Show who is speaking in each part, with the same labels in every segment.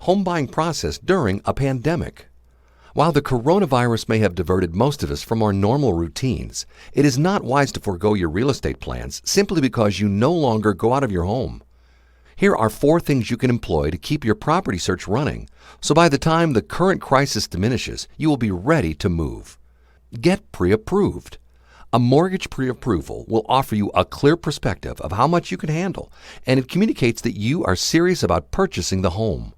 Speaker 1: home buying process during a pandemic. While the coronavirus may have diverted most of us from our normal routines, it is not wise to forego your real estate plans simply because you no longer go out of your home. Here are 4 things you can employ to keep your property search running, so by the time the current crisis diminishes, you will be ready to move. Get pre-approved. A mortgage pre-approval will offer you a clear perspective of how much you can handle, and it communicates that you are serious about purchasing the home.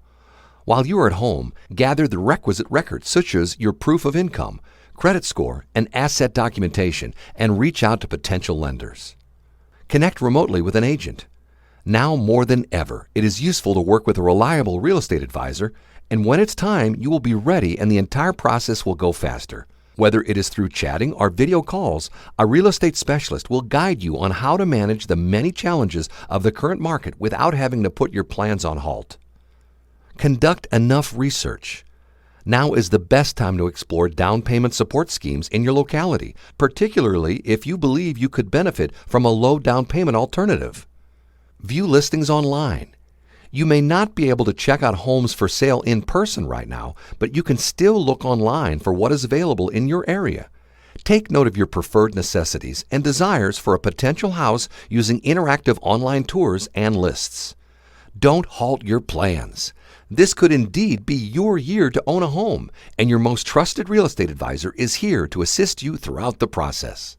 Speaker 1: While you are at home, gather the requisite records such as your proof of income, credit score, and asset documentation, and reach out to potential lenders. Connect remotely with an agent. Now more than ever, it is useful to work with a reliable real estate advisor, and when it's time, you will be ready and the entire process will go faster. Whether it is through chatting or video calls, a real estate specialist will guide you on how to manage the many challenges of the current market without having to put your plans on halt. Conduct enough research. Now is the best time to explore down payment support schemes in your locality, particularly if you believe you could benefit from a low down payment alternative. View listings online. You may not be able to check out homes for sale in person right now, but you can still look online for what is available in your area. Take note of your preferred necessities and desires for a potential house using interactive online tours and lists. Don't halt your plans. This could indeed be your year to own a home, and your most trusted real estate advisor is here to assist you throughout the process.